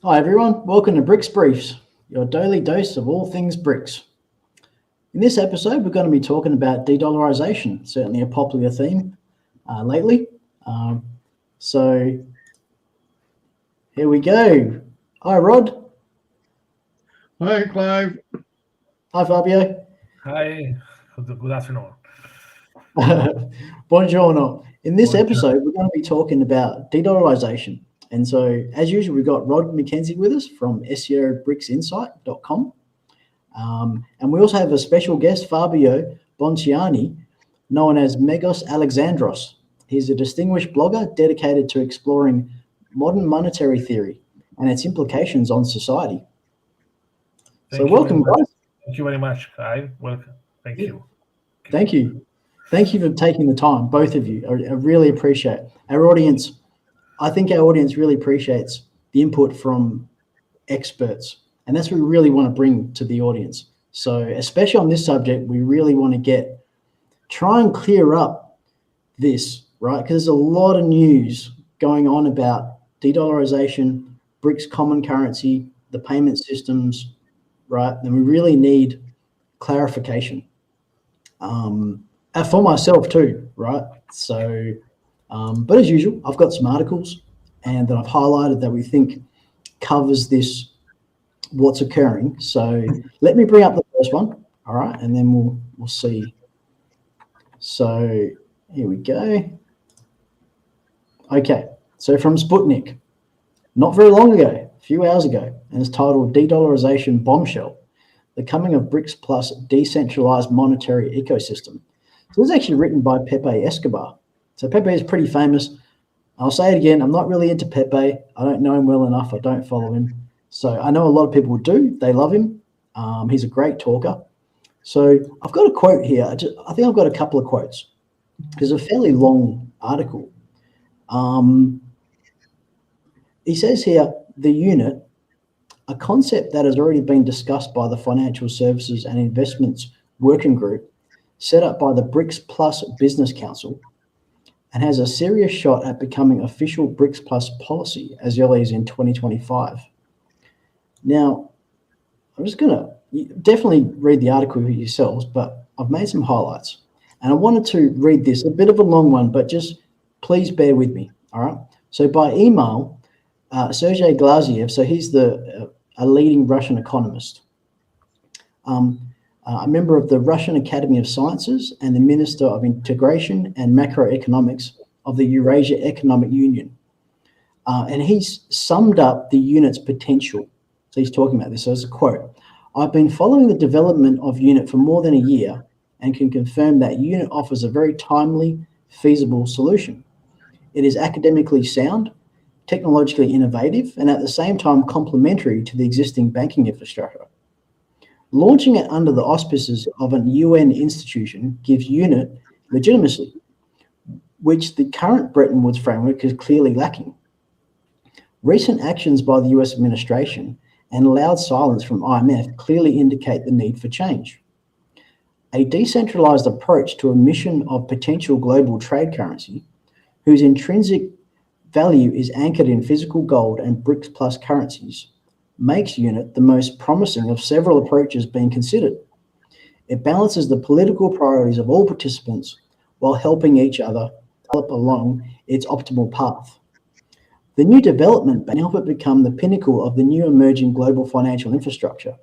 Hi everyone, welcome to BRICS Briefs, your daily dose of all things BRICS. In this episode, we're going to be talking about de-dollarization, certainly a popular theme lately. So here we go. Hi Rhod. Hi Clive. Hi Fabio. Hi, good afternoon. Buongiorno. In this Buongiorno. episode, we're going to be talking about de-dollarization. And so, as usual, we've got Rhod McKenzie with us from SCOBRICSInsight.com. And we also have a special guest, Fabio Bonciani, known as Megos Alexandros. He's a distinguished blogger dedicated to exploring modern monetary theory and its implications on society. Welcome, guys. Thank you very much, Clive. Welcome. Thank you. Thank you. Thank you for taking the time, both of you. I really appreciate it. Our audience, I think our audience really appreciates the input from experts, and that's what we really want to bring to the audience. So especially on this subject, we really want to try and clear up this, right? Because there's a lot of news going on about de-dollarization, BRICS common currency, the payment systems, right? And we really need clarification. For myself too, right? So, but as usual, I've got some articles and that I've highlighted that we think covers this, what's occurring. So let me bring up the first one, all right? And then we'll see. So here we go. Okay, so from Sputnik, not very long ago, a few hours ago, and it's titled De-Dollarization Bombshell, the Coming of BRICS Plus Decentralized Monetary Ecosystem. So it's actually written by Pepe Escobar. So Pepe is pretty famous. I'll say it again, I'm not really into Pepe. I don't know him well enough. I don't follow him. So I know a lot of people do. They love him. He's a great talker. So I've got a quote here. I think I've got a couple of quotes. There's a fairly long article. He says here, the unit, a concept that has already been discussed by the Financial Services and Investments Working Group, set up by the BRICS Plus Business Council, and has a serious shot at becoming official BRICS Plus policy as early as in 2025. Now, I'm just going to definitely read the article yourselves, but I've made some highlights. And I wanted to read this, a bit of a long one, but just please bear with me, all right? So by email, Sergei Glaziev, so he's a leading Russian economist, a member of the Russian Academy of Sciences and the Minister of Integration and Macroeconomics of the Eurasia Economic Union. And he's summed up the unit's potential. So he's talking about this. So it's a quote. I've been following the development of UNIT for more than a year and can confirm that UNIT offers a very timely, feasible solution. It is academically sound, technologically innovative, and at the same time complementary to the existing banking infrastructure. Launching it under the auspices of an UN institution gives UNIT legitimacy, which the current Bretton Woods framework is clearly lacking. Recent actions by the US administration and loud silence from IMF clearly indicate the need for change. A decentralized approach to a mission of potential global trade currency, whose intrinsic value is anchored in physical gold and BRICS plus currencies, makes UNIT the most promising of several approaches being considered. It balances the political priorities of all participants while helping each other develop along its optimal path. The new development can help it become the pinnacle of the new emerging global financial infrastructure,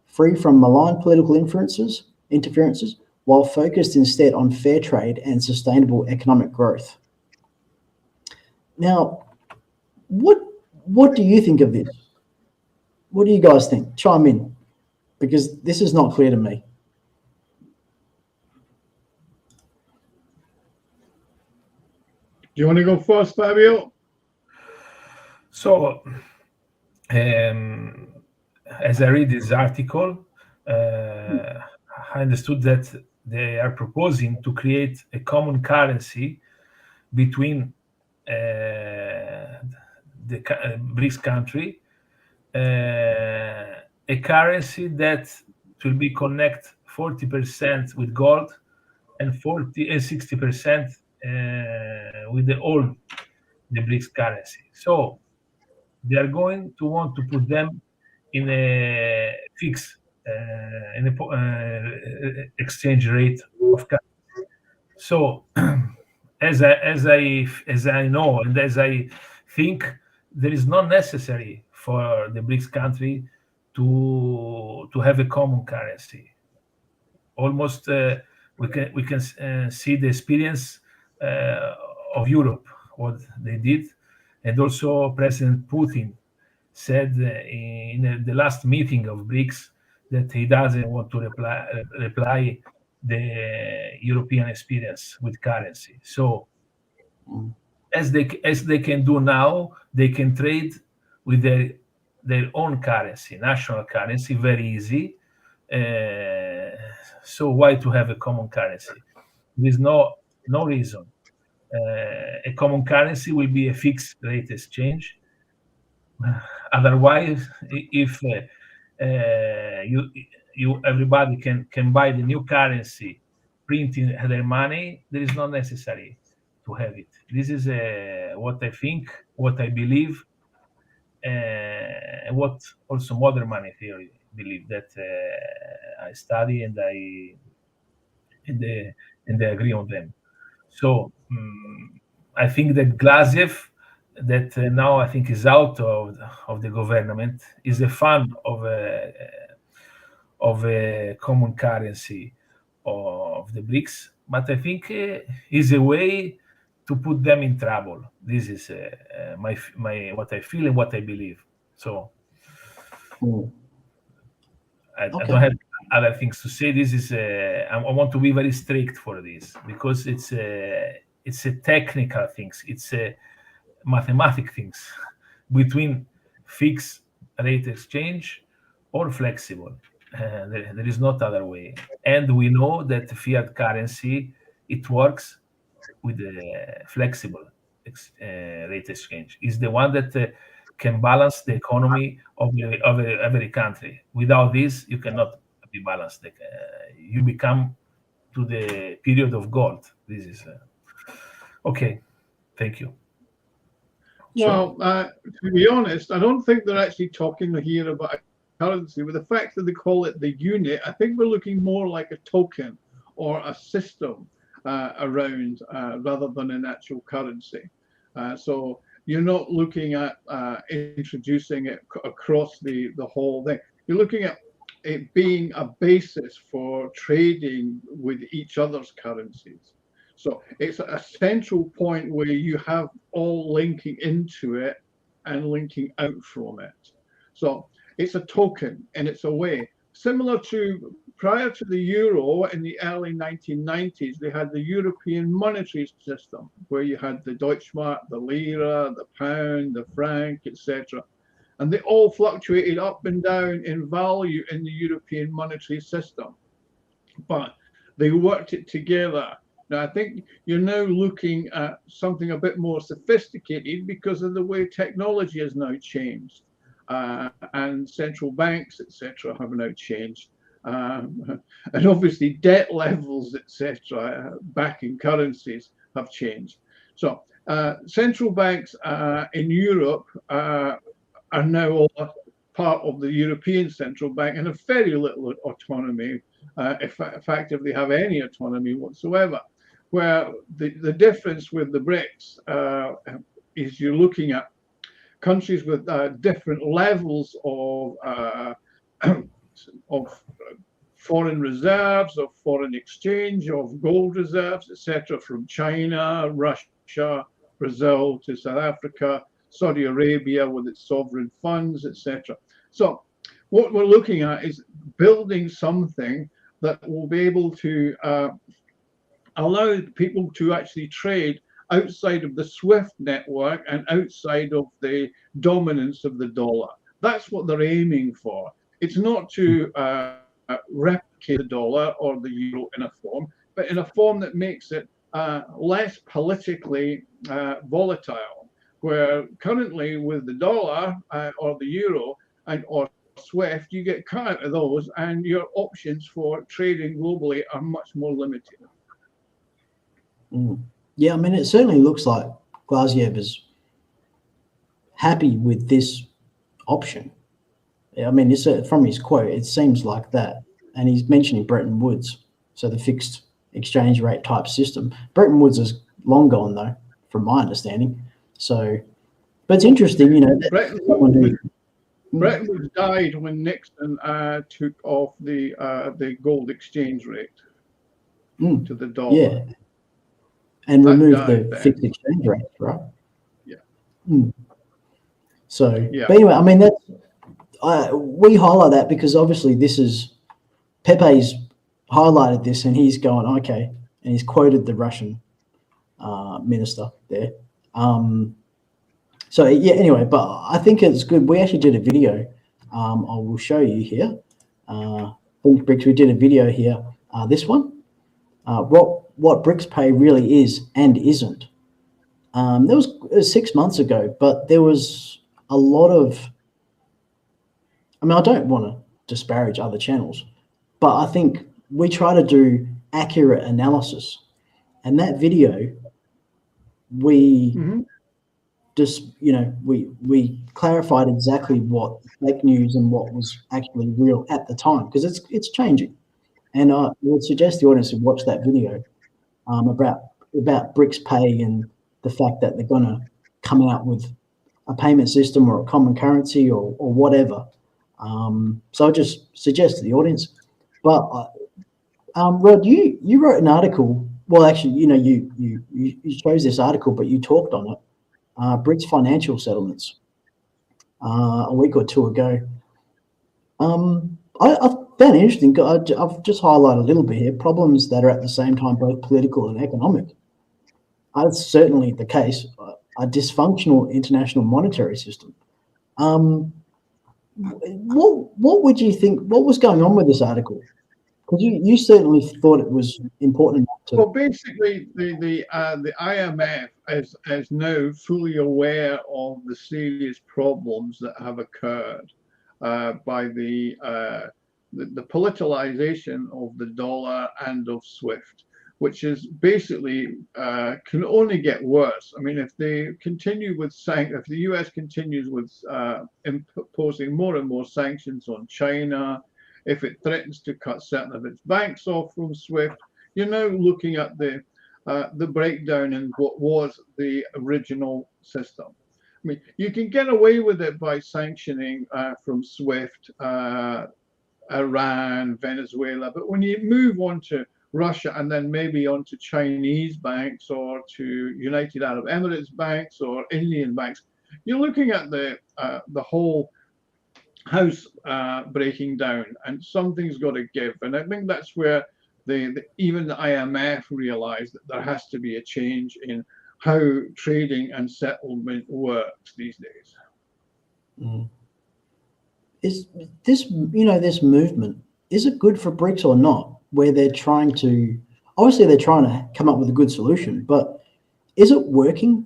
free from malign political interferences, while focused instead on fair trade and sustainable economic growth. Now, what do you think of this? What do you guys think? Chime in, because this is not clear to me. Do you want to go first, Fabio? So, as I read this article, I understood that they are proposing to create a common currency between the BRICS country, a currency that will be connect 40% with gold and 60% with the BRICS currency. So they are going to want to put them in a fixed exchange rate of currency. So, as I know and as I think, there is not necessary for the BRICS country to have a common currency. Almost we can see the experience of Europe, what they did, and also President Putin said in the last meeting of BRICS that he doesn't want to reply the European experience with currency. So as they can do now, they can trade with their own currency, national currency, very easy. So why to have a common currency? There is no reason. A common currency will be a fixed rate exchange. Otherwise, if everybody can buy the new currency, printing their money, there is not necessary to have it. This is what I think, what I believe, and what also modern money theory believe, that I study and I agree on them. So I think that Glaziev, that now I think is out of the government, is a fan of a common currency of the BRICS, but I think is a way to put them in trouble. This is my what I feel and what I believe. So I don't have other things to say. This is I want to be very strict for this, because it's a technical things. It's a mathematic things between fixed rate exchange or flexible. There is not other way. And we know that fiat currency, it works with the flexible rate exchange. Is the one that can balance the economy of every country. Without this, you cannot be balanced. You become to the period of gold. This is okay. Thank you. Well, to be honest, I don't think they're actually talking here about a currency. With the fact that they call it the unit, I think we're looking more like a token or a system around rather than an actual currency. So you're not looking at introducing it across the whole thing. You're looking at it being a basis for trading with each other's currencies. So it's a central point where you have all linking into it and linking out from it. So it's a token, and it's a way similar to prior to the euro in the early 1990s. They had the European monetary system where you had the Deutschmark, the lira, the pound, the franc, etc. And they all fluctuated up and down in value in the European monetary system, but they worked it together. Now, I think you're now looking at something a bit more sophisticated because of the way technology has now changed, and central banks, etc., have now changed, and obviously debt levels, etc., backing currencies have changed. So central banks in Europe are now all part of the European Central Bank and have very little autonomy, if effectively have any autonomy whatsoever. Where the difference with the BRICS is you're looking at countries with different levels of foreign reserves, of foreign exchange, of gold reserves, etc., from China, Russia, Brazil to South Africa, Saudi Arabia with its sovereign funds, etc. So what we're looking at is building something that will be able to allow people to actually trade outside of the SWIFT network and outside of the dominance of the dollar. That's what they're aiming for. It's not to replicate the dollar or the euro in a form, but in a form that makes it less politically volatile, where currently with the dollar or the euro or SWIFT, you get cut out of those and your options for trading globally are much more limited. Yeah, I mean, it certainly looks like Glaziev is happy with this option. I mean, it's from his quote, it seems like that. And he's mentioning Bretton Woods, so the fixed exchange rate type system. Bretton Woods is long gone, though, from my understanding. So, but it's interesting, you know. Bretton Woods died when Nixon took off the gold exchange rate to the dollar. Yeah, and removed the fixed exchange rate, right? Yeah. So, yeah. But anyway, I mean, that's we highlight that because obviously this is Pepe's highlighted this, and he's going okay, and he's quoted the Russian minister there. So yeah, anyway, but I think it's good. We actually did a video. I will show you here. BRICS, we did a video here. This one, what BRICS pay really is and isn't. That was 6 months ago, but there was a lot of. I mean, I don't want to disparage other channels, but I think we try to do accurate analysis, and that video, we just, you know, we clarified exactly what fake news and what was actually real at the time, because it's changing. And I would suggest the audience to watch that video about BRICS pay and the fact that they're going to come out with a payment system or a common currency or whatever. So I just suggest to the audience. But Rhod, you wrote an article. Well, actually, you know, you chose this article, but you talked on it. BRICS financial settlements a week or two ago. I found it interesting. I've just highlighted a little bit here. Problems that are at the same time both political and economic. That's certainly the case. A dysfunctional international monetary system. What would you think? What was going on with this article? Because you certainly thought it was important enough to. Well, basically, the IMF is now fully aware of the serious problems that have occurred by the politicization of the dollar and of SWIFT, which is basically can only get worse. I mean, if they continue with if the US continues with imposing more and more sanctions on China, if it threatens to cut certain of its banks off from SWIFT, you're now looking at the breakdown in what was the original system. I mean, you can get away with it by sanctioning from SWIFT, Iran, Venezuela, but when you move on to Russia and then maybe onto Chinese banks or to United Arab Emirates banks or Indian banks, you're looking at the whole house breaking down, and something's got to give. And I think that's where even the IMF realized that there has to be a change in how trading and settlement works these days. Is this, you know, this movement, is it good for BRICS or not? Where they're trying to, obviously they're trying to come up with a good solution, but is it working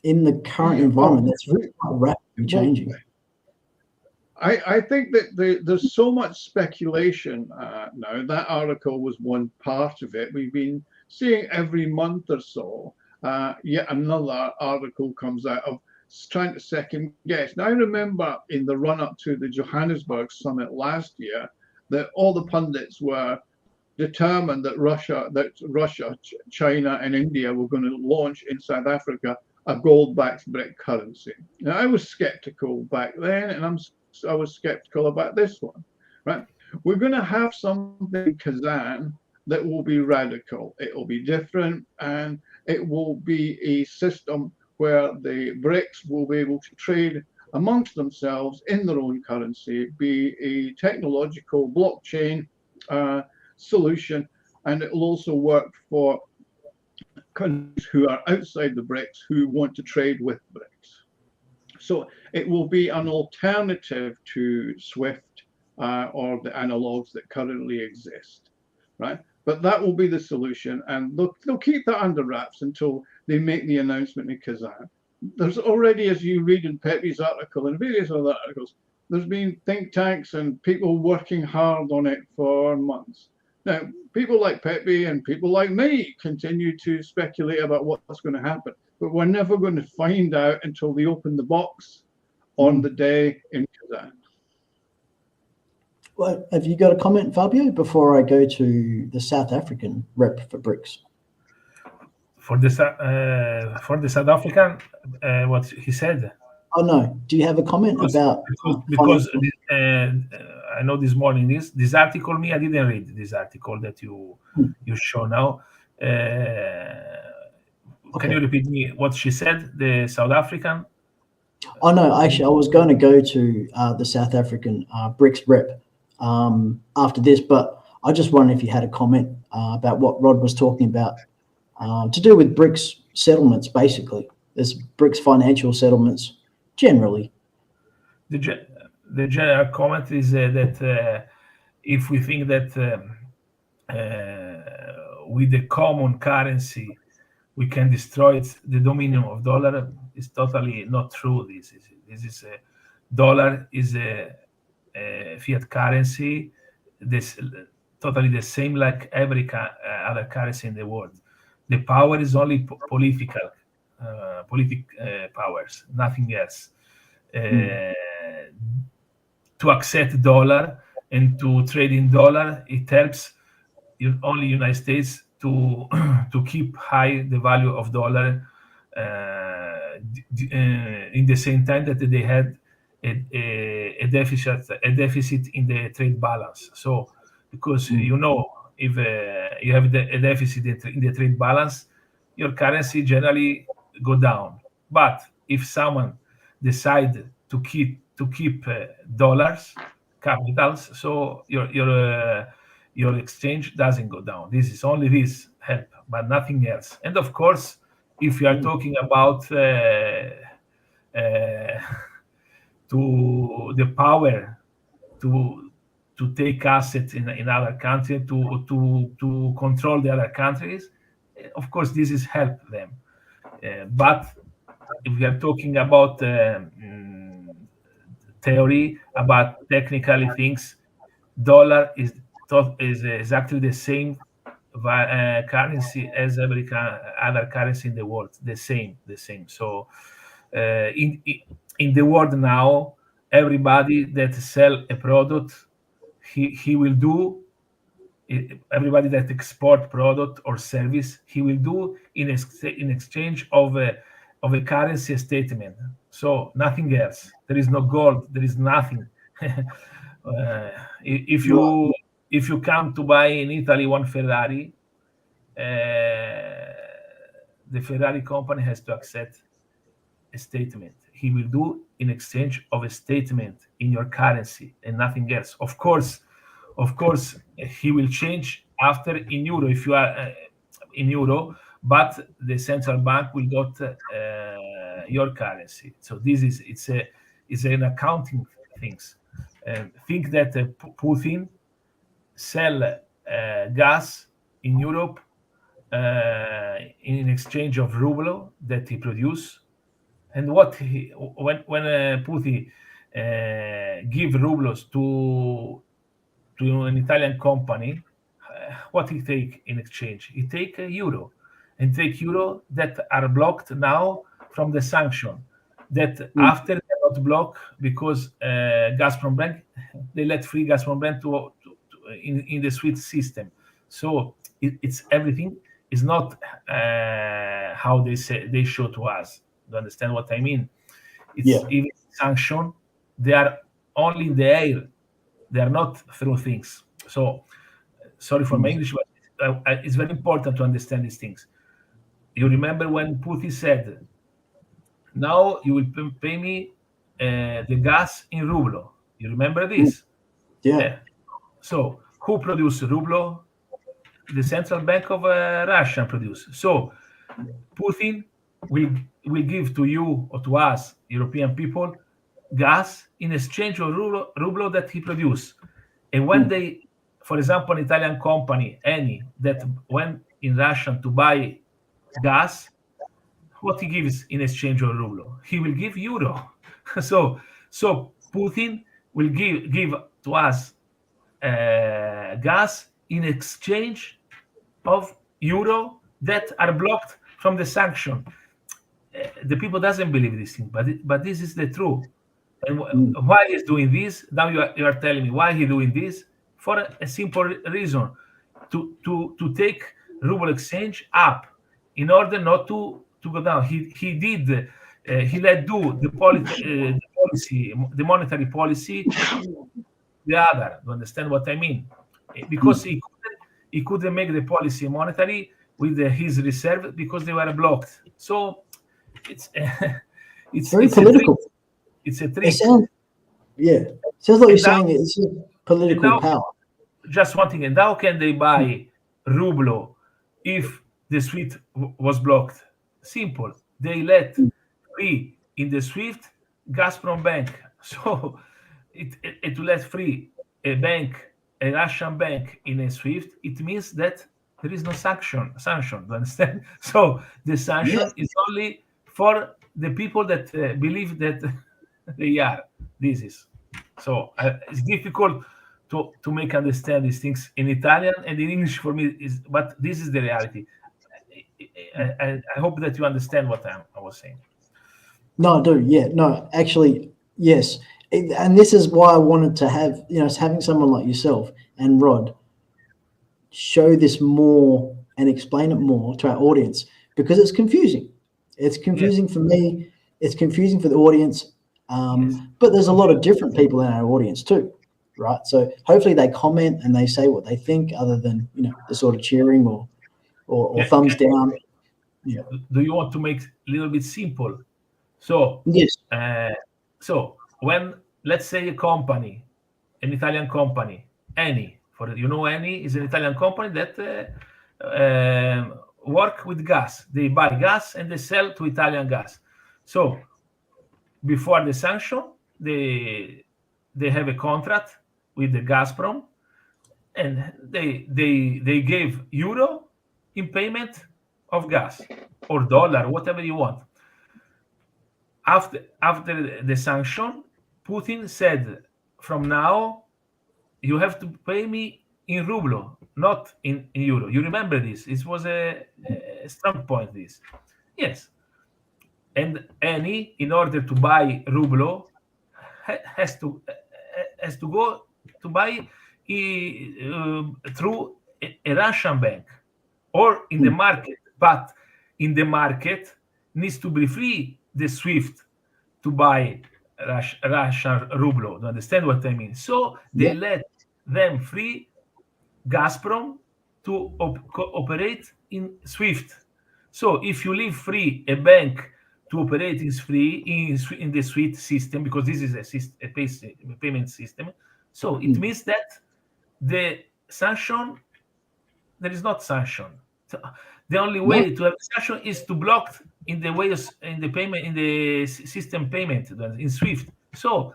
in the current environment that's really rapidly changing? I think that there's so much speculation now. That article was one part of it. We've been seeing every month or so, yet another article comes out of trying to second guess. Now, I remember in the run-up to the Johannesburg summit last year that all the pundits were determined that Russia, China, and India were going to launch in South Africa a gold-backed BRIC currency. Now, I was skeptical back then, and I was skeptical about this one. Right? We're going to have something in Kazan that will be radical. It will be different, and it will be a system where the BRICS will be able to trade amongst themselves in their own currency, be a technological blockchain solution, and it will also work for countries who are outside the BRICS who want to trade with BRICS. So it will be an alternative to SWIFT or the analogs that currently exist, right? But that will be the solution, and they'll keep that under wraps until they make the announcement in Kazan. There's already, as you read in Pepe's article and various other articles, there's been think tanks and people working hard on it for months. Now, people like Pepe and people like me continue to speculate about what's going to happen. but we're never going to find out until they open the box on the day in Kazan. Well, have you got a comment, Fabio, before I go to the South African rep for BRICS? For the South African, what he said. Oh no. Do you have a comment because I know this morning this article I didn't read this article that you show now. Can you repeat me what she said? The South African. Oh no, actually, I was going to go to the South African BRICS rep after this, but I just wondered if you had a comment about what Rhod was talking about to do with BRICS settlements. Basically, there's BRICS financial settlements generally. The general comment is that if we think that with the common currency we can destroy the dominion of dollar, is totally not true. This is dollar is a fiat currency. This totally the same like every other currency in the world. The power is only political powers, nothing else. To accept dollar and to trade in dollar, it helps only United States to keep high the value of dollar in the same time that they had a deficit in the trade balance. So because if you have a deficit in the trade balance, your currency generally go down. But if someone decide to keep dollars capitals, so your exchange doesn't go down. This is only this help, but nothing else. And of course, if you are talking about to the power to take assets in other countries, to control the other countries, of course this is help them. But if we are talking about theory, about technical things, dollar is exactly the same currency as every other currency in the world. The same. So in the world now, everybody that sell a product, he will do. Everybody that export product or service, he will do in exchange of a currency statement. So nothing else. There is no gold. There is nothing. If you come to buy in Italy one Ferrari, the Ferrari company has to accept a statement. He will do in exchange of a statement in your currency and nothing else. Of course, he will change after in euro if you are in euro, but the central bank will got your currency. So this is an accounting things. Think that Putin sell gas in Europe in exchange of ruble that he produce, and when Putin give rubles to an Italian company, what he take in exchange? He take a euro, and take euro that are blocked now from the sanction. That after they not block because Gazprom Bank, they let free Gazprom Bank to in the SWIFT system. So it's everything is not how they show to us. You understand what I mean? It's even sanction. They are only in the air. They are not through things. So sorry for my English, but it's very important to understand these things. You remember when Putin said, now you will pay me the gas in ruble. You remember this? Yeah. So who produced ruble? The central bank of Russia produced. So Putin will give to you or to us, European people, gas in exchange of ruble that he produced. And when they, for example, an Italian company, any, that went in Russia to buy gas, what he gives in exchange of ruble? He will give euro. So Putin will give to us gas in exchange of euro that are blocked from the sanction. the people doesn't believe this thing, but this is the truth. And why he's doing this? Now you are telling me why he doing this? For a simple reason, to take ruble exchange up in order not to go down. He let do the policy, the monetary policy, the other. You understand what I mean? Because he couldn't make the policy monetary with his reserve because they were blocked. So it's very political. It's a trick. Sounds like you're saying it's political power. Just one thing, and how can they buy ruble if the SWIFT was blocked? Simple. They let free in the SWIFT Gazprom bank. So it to let free a Russian bank in a SWIFT, it means that there is no sanction. You understand? So the sanction is only for the people that believe that they are. This is so it's difficult to make understand these things in Italian and in English for me but this is the reality. I hope that you understand what I was saying. No, I do. Yeah, no, actually, yes. And this is why I wanted to have, having someone like yourself and Rhod show this more and explain it more to our audience, because it's confusing. It's confusing for me. It's confusing for the audience. But there's a lot of different people in our audience too, right? So hopefully they comment and they say what they think, other than the sort of cheering or thumbs down. Yeah. Do you want to make a little bit simple? So yes. So when, let's say, a company, an Italian company, Eni, Eni is an Italian company that work with gas. They buy gas and they sell to Italian gas. So before the sanction, they have a contract with the Gazprom, and they gave euro in payment of gas or dollar, whatever you want. After the sanction, Putin said, from now you have to pay me in ruble, not in euro. You remember this? It was a strong point. This, yes. And Eni, in order to buy ruble, has to go to buy through a Russian bank or in the market. But in the market needs to be free the SWIFT to buy Russian ruble. You understand what I mean? So they let them free Gazprom to operate in SWIFT. So if you leave free a bank to operate is free in the SWIFT system, because this is a payment system. So it means that the sanction, there is not sanction. So the only way to have sanction is to block in the ways in the payment, in the system payment in SWIFT. So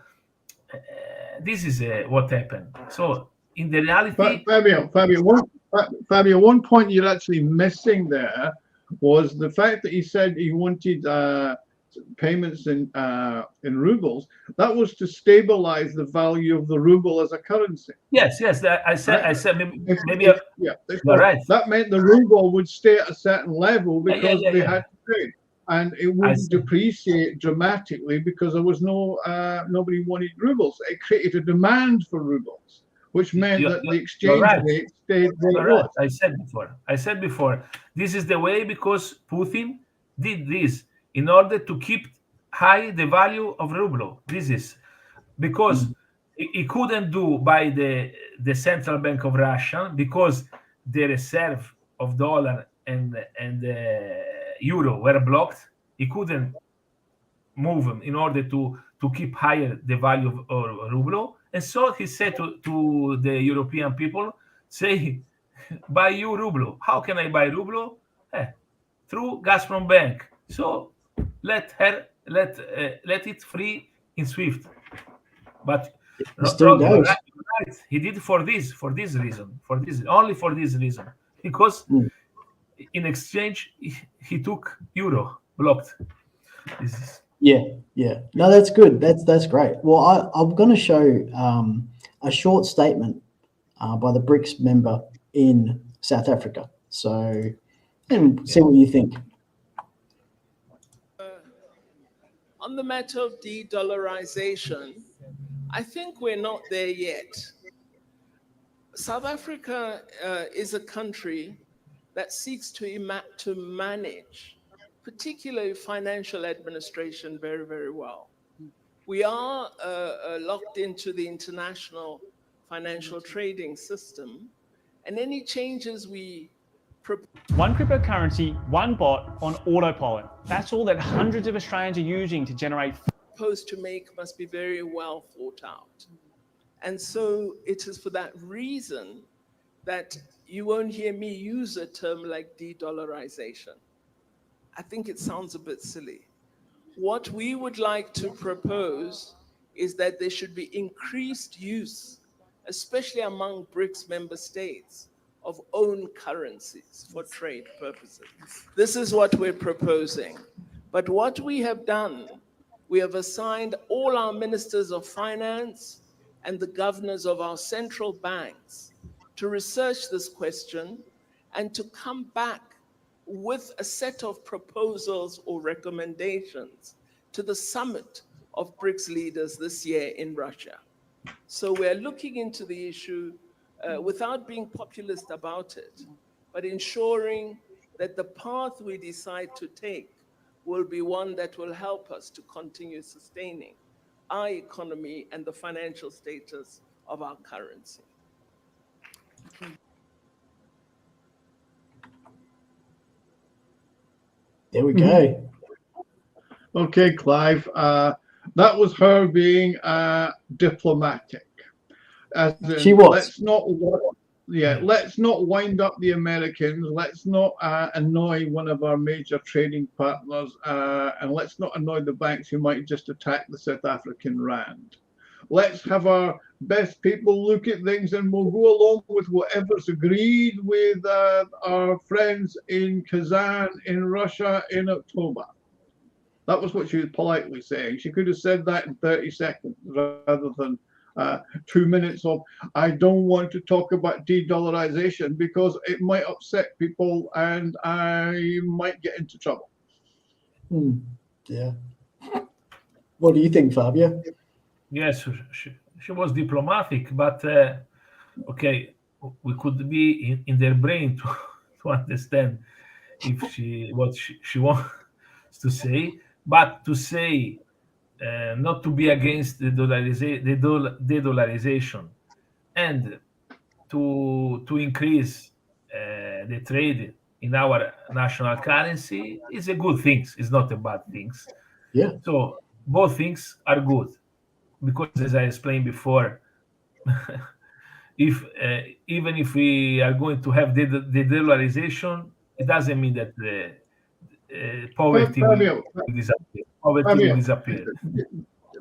this is what happened. So in the reality, Fabio, one point you're actually missing there was the fact that he said he wanted payments in rubles. That was to stabilize the value of the ruble as a currency. Yes. I said maybe right. That meant the ruble would stay at a certain level because they had to trade, and it wouldn't depreciate dramatically because there was nobody wanted rubles. It created a demand for rubles, which meant that the exchange rate stayed where it was. I said before, this is the way because Putin did this in order to keep high the value of ruble. This is because he couldn't do by the central bank of Russia, because the reserve of dollar and euro were blocked. He couldn't move them in order to keep higher the value of ruble. And so he said to the European people, say, buy you ruble. How can I buy ruble? Through Gazprom Bank. So let it free in SWIFT. But right, he did for this reason, only for this reason, because in exchange he took euro blocked. Yeah. No, that's good. That's great. Well, I'm going to show a short statement by the BRICS member in South Africa. So, and see what you think. on the matter of de-dollarization, I think we're not there yet. South Africa is a country that seeks to manage, particularly financial administration, very, very well. We are locked into the international financial trading system, and any changes we propose. One cryptocurrency, one bot on autopilot. That's all that hundreds of Australians are using to generate. Proposed to make must be very well thought out. And so it is for that reason that you won't hear me use a term like de-dollarization. I think it sounds a bit silly. What we would like to propose is that there should be increased use, especially among BRICS member states, of own currencies for trade purposes. This is what we're proposing. But what we have done, we have assigned all our ministers of finance and the governors of our central banks to research this question and to come back with a set of proposals or recommendations to the summit of BRICS leaders this year in Russia. So we're looking into the issue without being populist about it, but ensuring that the path we decide to take will be one that will help us to continue sustaining our economy and the financial status of our currency. There we go. Okay, Clive. That was her being diplomatic. As in, she was. Let's not wind up the Americans. Let's not annoy one of our major trading partners, and let's not annoy the banks who might just attack the South African rand. Let's have our best people look at things, and we'll go along with whatever's agreed with our friends in Kazan in Russia in October. That was what she was politely saying. She could have said that in 30 seconds rather than 2 minutes of, I don't want to talk about de-dollarization because it might upset people and I might get into trouble. Yeah. What do you think, Fabio? Yes, she was diplomatic, but okay, we could be in their brain to understand if what she wants to say, but to say not to be against the de-dollarization and to increase the trade in our national currency is a good thing. It's not a bad thing. Yeah. So both things are good. Because, as I explained before, if even if we are going to have the dollarization, it doesn't mean that the poverty will disappear. Poverty will disappear.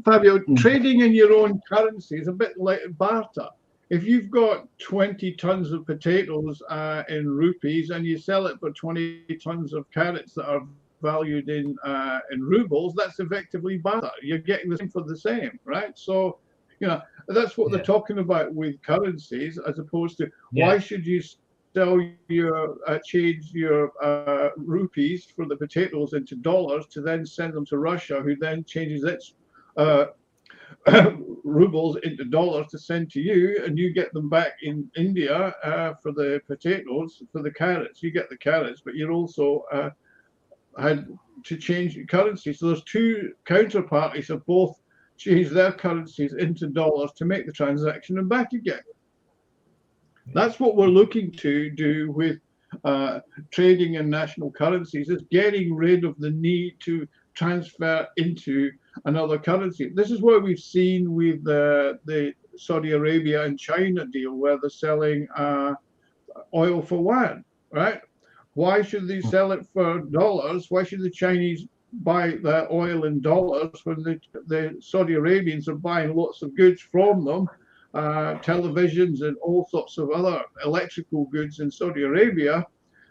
Fabio, trading in your own currency is a bit like barter. If you've got 20 tons of potatoes in rupees and you sell it for 20 tons of carrots that are valued in rubles, that's effectively barter. You're getting the same for the same, right? So, that's what they're talking about with currencies, as opposed to why should you sell your change your rupees for the potatoes into dollars to then send them to Russia, who then changes its rubles into dollars to send to you, and you get them back in India for the potatoes. For the carrots, you get the carrots, but you're also had to change currency. So there's two counterparties have both changed their currencies into dollars to make the transaction and back again. That's what we're looking to do with trading in national currencies, is getting rid of the need to transfer into another currency. This is what we've seen with the Saudi Arabia and China deal, where they're selling oil for yuan, right? Why should they sell it for dollars? Why should the Chinese buy the oil in dollars when the Saudi Arabians are buying lots of goods from them, televisions and all sorts of other electrical goods in Saudi Arabia?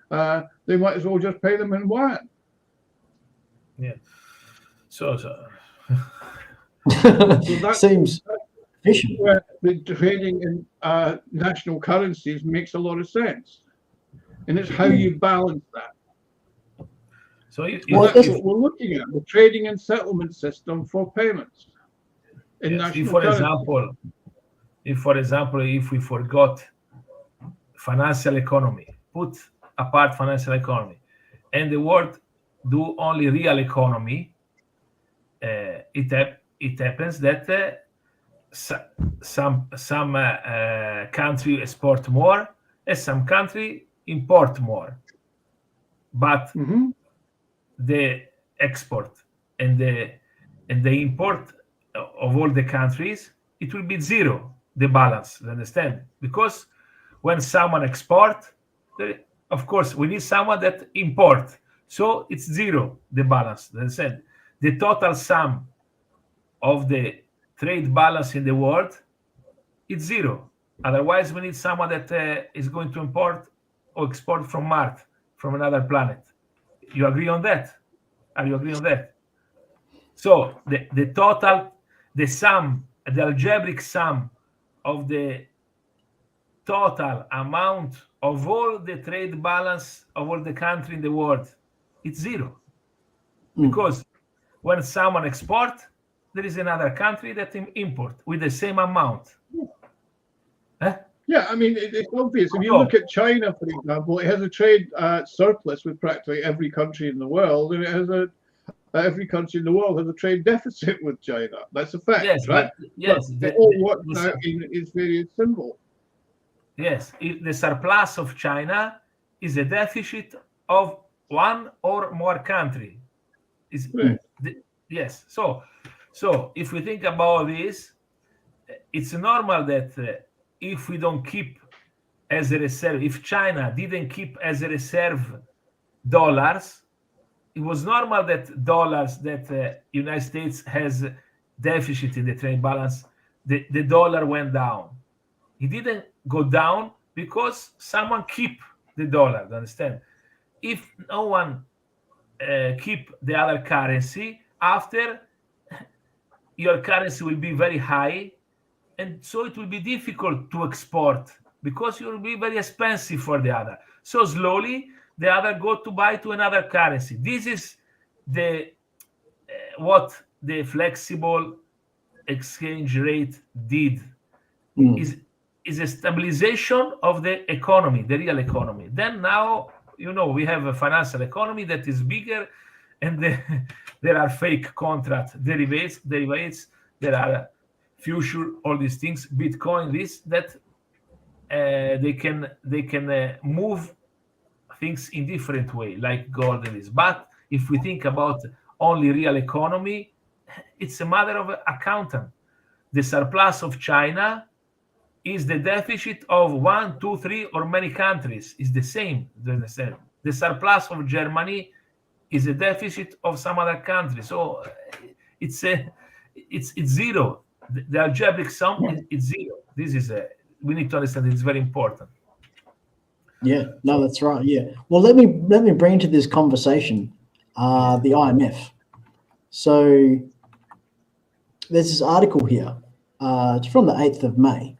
They might as well just pay them in yuan. Yeah. So that seems efficient. Where the trading in national currencies makes a lot of sense. And it's how you balance that. So that's what we're looking at, the trading and settlement system for payments in yes, national if, for currency. example, if we forgot financial economy, put apart financial economy, and the world do only real economy, it happens that some country export more and some country import more, but the export and the import of all the countries, it will be zero, the balance, you understand? Because when someone export, of course we need someone that import, so it's zero, the balance, you understand? The total sum of the trade balance in the world, it's zero. Otherwise we need someone that is going to import or export from Mars, from another planet. You agree on that? Are you agree on that? So the total, the sum, the algebraic sum of the total amount of all the trade balance of all the country in the world, it's zero. Because when someone export, there is another country that import with the same amount. Yeah, I mean, it's obvious. If you look at China, for example, it has a trade surplus with practically every country in the world, and it has every country in the world has a trade deficit with China. That's a fact, yes, right? But yes, but it all works out is very simple. Yes, the surplus of China is a deficit of one or more country. Yes. So if we think about this, it's normal that if we don't keep as a reserve, if China didn't keep as a reserve dollars, it was normal that dollars that United States has deficit in the trade balance, the dollar went down. It didn't go down because someone keep the dollar, understand? If no one keep the other currency, after your currency will be very high, and so it will be difficult to export because it will be very expensive for the other. So slowly the other go to buy to another currency. This is the what the flexible exchange rate did. Is a stabilization of the economy, the real economy. Then now, we have a financial economy that is bigger, and there are fake contract derivatives, there are future, all these things, Bitcoin, that they can move things in different way, like gold and this. But if we think about only real economy, it's a matter of accountant. The surplus of China is the deficit of 1, 2, 3, or many countries. Is the same. The surplus of Germany is a deficit of some other country. So it's zero. The algebraic sum is zero. This is we need to understand. It's very important. Yeah, no, that's right. Yeah. Well, let me bring into this conversation the IMF. So there's this article here. It's from the 8th of May.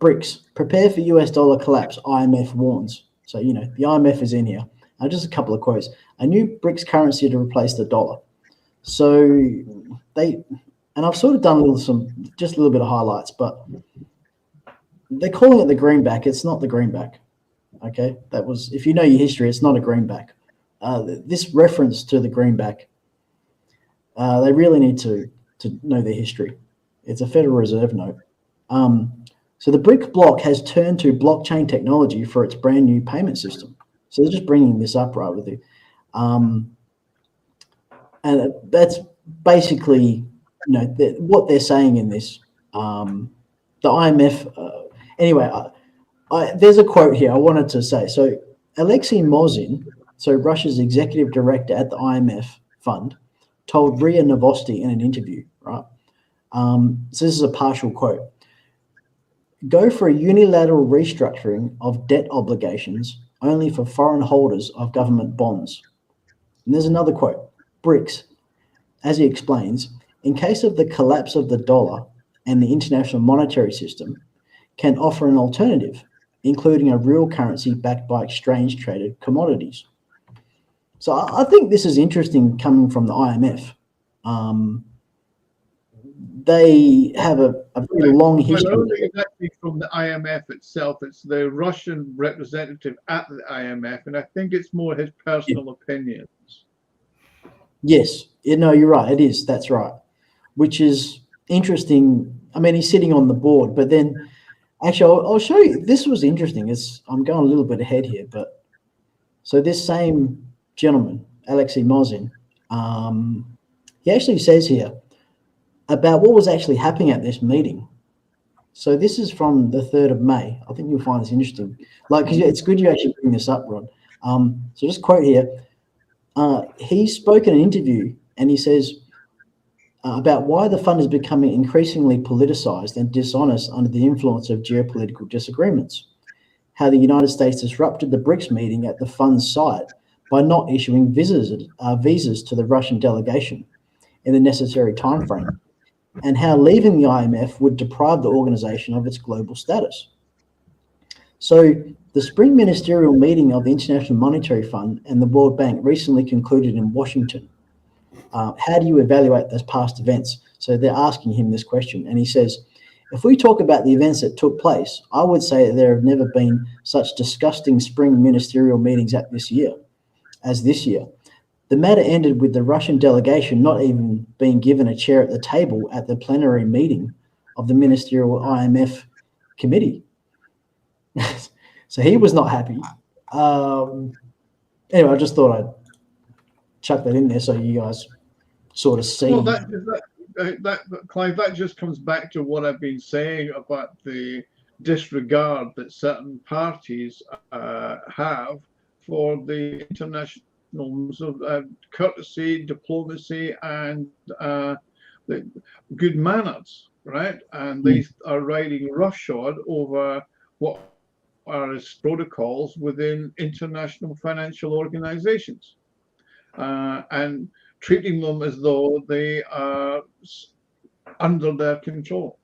BRICS, prepare for US dollar collapse, IMF warns. So, the IMF is in here. Just a couple of quotes. A new BRICS currency to replace the dollar. So and I've sort of done just a little bit of highlights, but they're calling it the greenback. It's not the greenback. Okay. That was, if you know your history, it's not a greenback. This reference to the greenback, they really need to know their history. It's a Federal Reserve note. So the BRIC bloc has turned to blockchain technology for its brand new payment system. So they're just bringing this up right with you. And that's basically, what they're saying in this. The IMF, anyway, there's a quote here I wanted to say. So Alexei Mozin, so Russia's executive director at the IMF fund, told RIA Novosti in an interview, right? So this is a partial quote. Go for a unilateral restructuring of debt obligations only for foreign holders of government bonds. And there's another quote. BRICS, as he explains, in case of the collapse of the dollar and the international monetary system, can offer an alternative, including a real currency backed by exchange-traded commodities. So I think this is interesting coming from the IMF. They have a very long history. I don't think it's actually from the IMF itself. It's the Russian representative at the IMF, and I think it's more his personal opinions. Yes, no, you're right. It is. That's right. Which is interesting. I mean, he's sitting on the board, but then actually, I'll show you. This was interesting. I'm going a little bit ahead here, but so this same gentleman, Alexei Mozin, he actually says here about what was actually happening at this meeting. So this is from the 3rd of May. I think you'll find this interesting. Like, 'cause it's good you actually bring this up, Rhod. So just quote here. He spoke in an interview and he says about why the fund is becoming increasingly politicized and dishonest under the influence of geopolitical disagreements. How the United States disrupted the BRICS meeting at the fund's site by not issuing visas to the Russian delegation in the necessary timeframe, and how leaving the IMF would deprive the organization of its global status. So the spring ministerial meeting of the International Monetary Fund and the World Bank recently concluded in Washington. How do you evaluate those past events? So they're asking him this question, and he says, if we talk about the events that took place, I would say that there have never been such disgusting spring ministerial meetings as this year. The matter ended with the Russian delegation not even being given a chair at the table at the plenary meeting of the ministerial IMF committee. So he was not happy. Anyway, I just thought I'd chuck that in there so you guys sort of see. Well, Clive, that just comes back to what I've been saying about the disregard that certain parties have for the international norms of courtesy, diplomacy, and the good manners, right? And they are riding roughshod over what are as protocols within international financial organizations, and treating them as though they are under their control.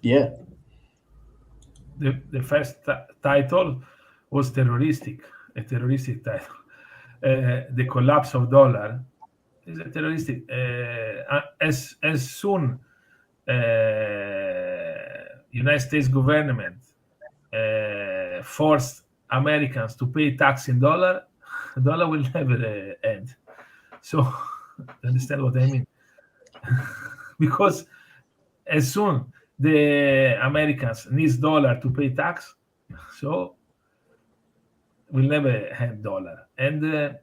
Yeah. The first title was a terroristic title. The collapse of dollar is a terroristic. As soon United States government forced Americans to pay tax in dollar, dollar will never end. So, understand what I mean? Because as soon the Americans needs dollar to pay tax, so we'll never have dollar. And there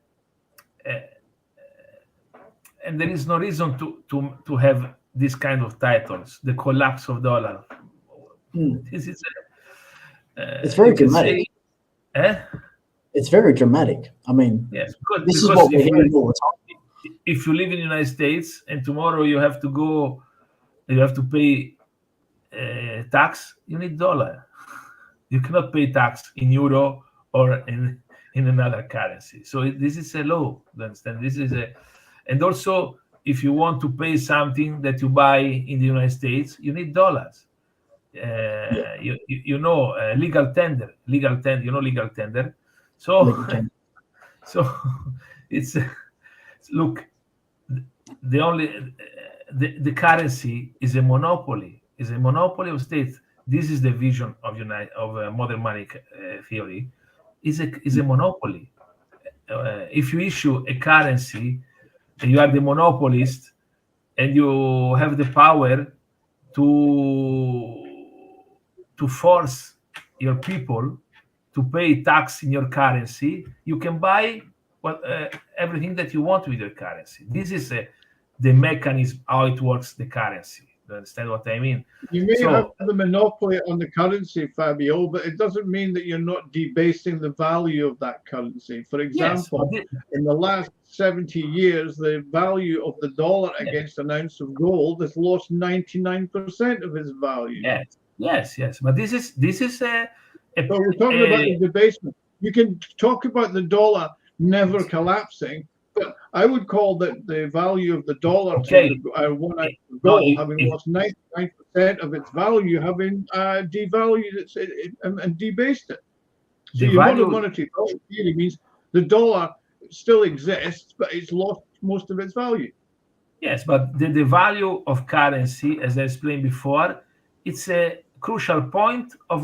is no reason to have this kind of titles. The collapse of dollar. This is it's very dramatic. It's very dramatic. I mean, yes, this is what we're hearing all the time. If you live in the United States and tomorrow you have to pay tax, you need dollar. You cannot pay tax in euro or in another currency. So this is a law. You understand? This is and also if you want to pay something that you buy in the United States, you need dollars. You know, legal tender. You know, legal tender. So it's look. The currency is a monopoly. Is a monopoly of states. This is the vision of modern money theory. Is a monopoly. If you issue a currency, you are the monopolist, and you have the power to force your people to pay tax in your currency. You can buy everything that you want with your currency. This is the mechanism how it works. The currency. You understand what I mean? You may have the monopoly on the currency, Fabio, but it doesn't mean that you're not debasing the value of that currency. For example, in the last 70 years, the value of the dollar against an ounce of gold has lost 99% of its value. Yes. But this is so we're talking about the debasement. You can talk about the dollar never collapsing, but I would call that the value of the dollar to 1 ounce of gold having lost 99% of its value, having devalued it and debased it. So your monetary theory means The dollar still exists, but it's lost most of its value. Yes, but the value of currency, as I explained before, it's a crucial point of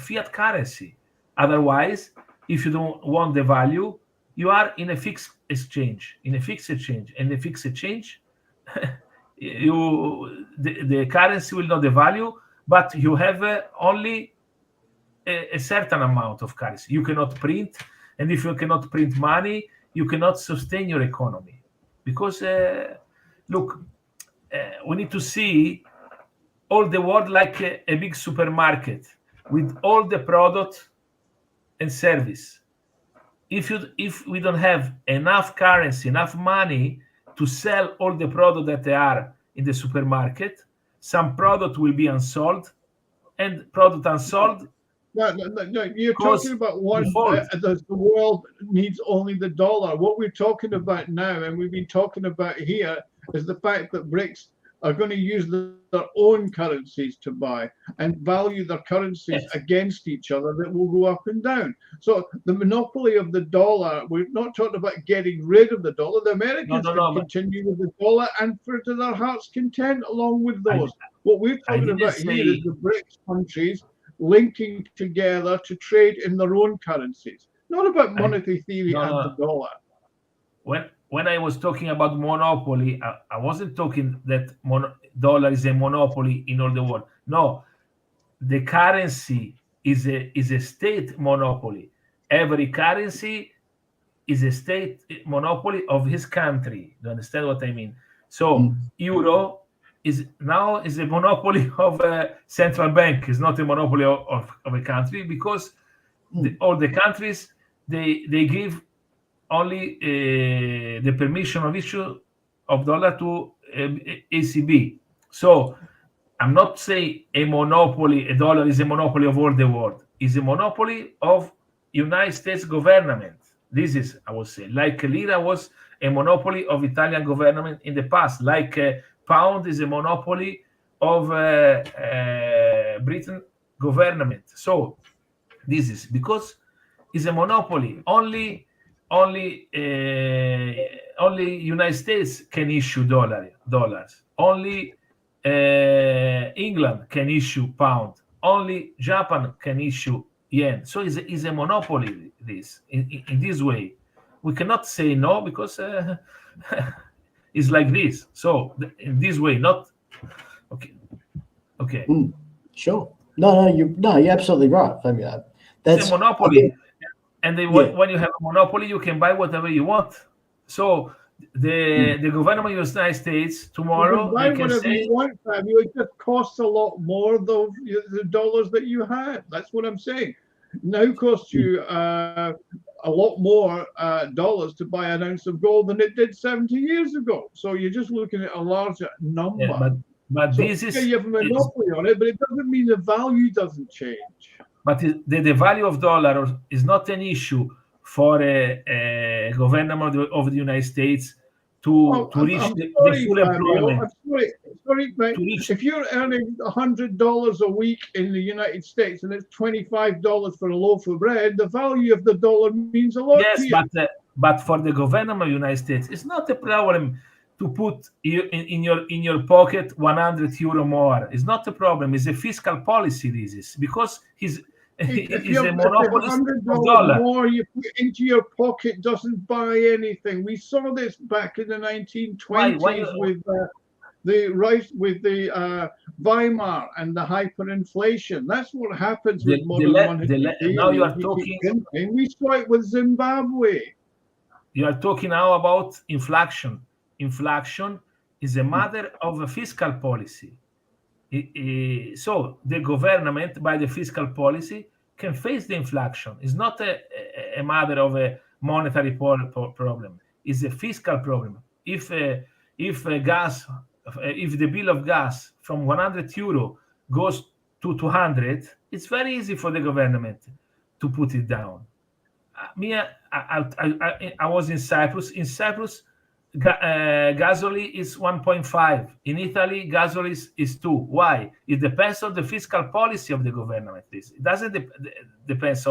fiat currency. Otherwise, if you don't want the value, you are in a fixed exchange. In a fixed exchange, and the fixed exchange, the currency will not devalue, but you have only a certain amount of currency. You cannot print, and if you cannot print money, you cannot sustain your economy. Because, look, we need to see all the world like a big supermarket with all the product and service. If we don't have enough currency, enough money to sell all the product that they are in the supermarket, some product will be unsold, and product unsold. No, you're talking about one the world needs only the dollar. What we're talking about now, and we've been talking about here, is the fact that BRICS are going to use their own currencies to buy and value their currencies against each other that will go up and down. So the monopoly of the dollar, we're not talking about getting rid of the dollar. The Americans can continue with the dollar and to their heart's content along with those. What we're talking about here is the BRICS countries linking together to trade in their own currencies, not about monetary theory and the dollar. When I was talking about monopoly, I wasn't talking that dollar is a monopoly in all the world. No, the currency is a state monopoly. Every currency is a state monopoly of his country. Do you understand what I mean? So euro is a monopoly of a central bank. It's not a monopoly of a country, because all the countries they give only the permission of issue of dollar to ECB. So I'm not saying a dollar is a monopoly of all the world. It's a monopoly of United States government. This is, I would say, like lira was a monopoly of Italian government in the past, like pound is a monopoly of Britain government. So this is because it's a monopoly. Only United States can issue dollars. Only England can issue pound. Only Japan can issue yen. So it's a monopoly. This in this way, we cannot say no, because it's like this. So in this way, not okay. Sure. No, you're absolutely right, Fabio. That's a monopoly. And when you have a monopoly, you can buy whatever you want. So the government of the United States tomorrow, you can buy whatever you want, Fabio. It just costs a lot more than the dollars that you had. That's what I'm saying. Now costs you a lot more dollars to buy an ounce of gold than it did 70 years ago. So you're just looking at a larger number. Yeah, but so this is you have a monopoly on it, but it doesn't mean the value doesn't change. But the value of dollar is not an issue for a government of the United States to reach the full employment. Sorry, mate. If you're earning $100 a week in the United States and it's $25 for a loaf of bread, the value of the dollar means a lot to you. Yes, but for the government of the United States, it's not a problem to put in your pocket 100 euro more. It's not a problem. It's a fiscal policy. This is because he's a monopolist of dollar. More you put into your pocket doesn't buy anything. We saw this back in the 1920s with the Weimar and the hyperinflation. That's what happens with modern monetary theory. Now you are talking. We saw it with Zimbabwe. You are talking now about inflation. Inflation is a matter of a fiscal policy. So the government, by the fiscal policy, can face the inflation. It's not a matter of a monetary problem. It's a fiscal problem. If the bill of gas from 100 euro goes to 200, it's very easy for the government to put it down. I was in Cyprus. In Cyprus, gasoline is 1.5. In Italy, gasoline is 2. Why? It depends on the fiscal policy of the government. It doesn't depends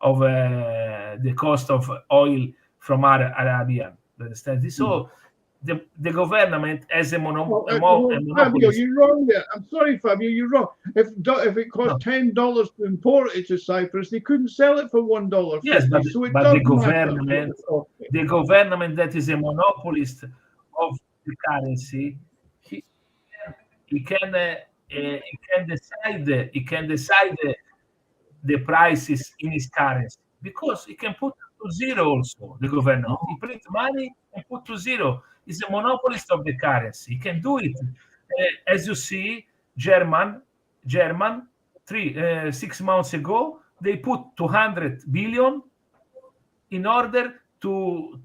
the cost of oil from Arabia. Understand this? So the government as a Fabio, monopolist. you're wrong there. I'm sorry, Fabio, you're wrong. If it cost $10 to import it to Cyprus, they couldn't sell it for $1.50. Yes, but the government that is a monopolist of the currency, he can decide the prices in his currency, because he can put to zero also. The government, he print money and put to zero. He's a monopolist of the currency. He can do it. As you see, German 6 months ago, they put 200 billion in order to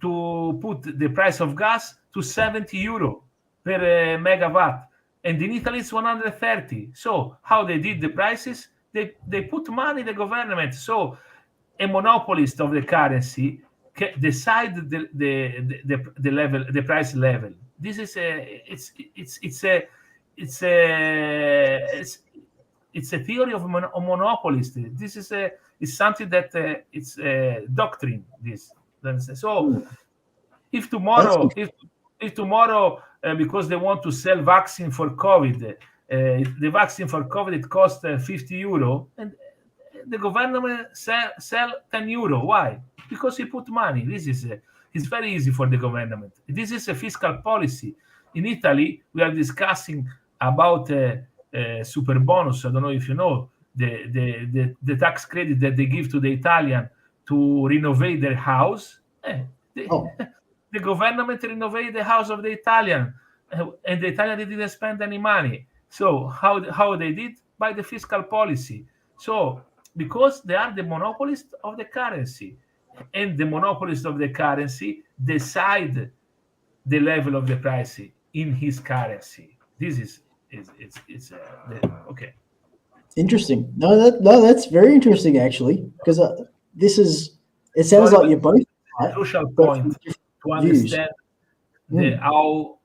put the price of gas to 70 euro per megawatt, and in Italy it's 130. So how they did the prices? They put money in the government. So a monopolist of the currency can decide the level, the price level. This is it's a theory of a monopolist. This is it's something that it's a doctrine. This. So if tomorrow because they want to sell vaccine for COVID, the vaccine for COVID it costs 50 euro, and the government sell 10 euro. Why? Because he put money. This is it's very easy for the government. This is a fiscal policy. In Italy, we are discussing about super bonus. I don't know if you know the tax credit that they give to the Italian to renovate their house. The government renovated the house of the Italian, and the Italian didn't spend any money. So how they did? By the fiscal policy. So because they are the monopolist of the currency, and the monopolist of the currency decide the level of the price in his currency. This is okay. Interesting. No, that's very interesting actually, because this is. It sounds like you're both right, crucial point to understand how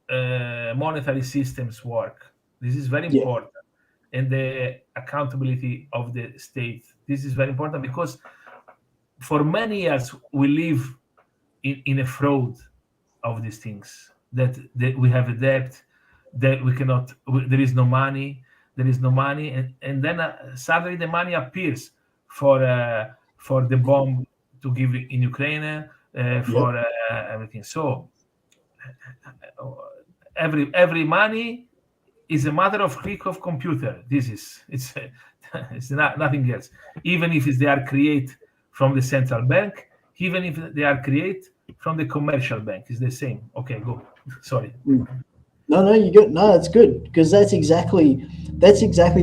monetary systems work. This is very important, and the accountability of the state. This is very important because for many years we live in a fraud of these things. That we have a debt, that we cannot. There is no money. There is no money, and then suddenly the money appears for the bomb to give in Ukraine, for everything. So every money is a matter of click of computer. This is it's not nothing else. Even if they are created from the central bank, even if they are created from the commercial bank, it's the same. Okay, go. Sorry. No, you good. No, that's good, because that's exactly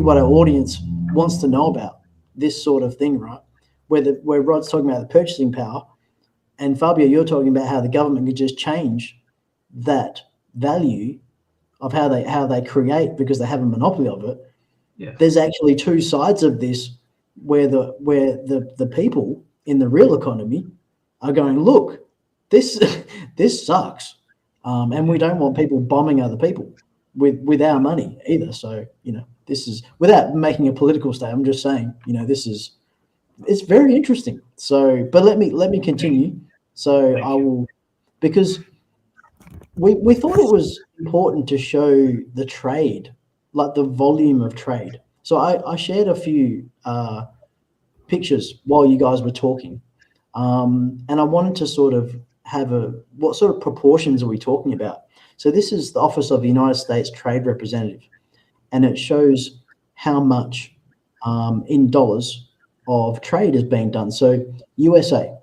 what our audience wants to know about, this sort of thing, right? Where Rhod's talking about the purchasing power, and Fabio, you're talking about how the government could just change that value of how they create, because they have a monopoly of it. Yeah. There's actually two sides of this, where the people in the real economy are going, look, this sucks. And we don't want people bombing other people with our money either. So, this is, without making a political statement, I'm just saying, it's very interesting. So, but let me continue. So I will, because we thought it was important to show the trade, like the volume of trade. So I shared a few pictures while you guys were talking. And I wanted to sort of have what sort of proportions are we talking about? So this is the Office of the United States Trade Representative, and it shows how much in dollars of trade is being done. So USA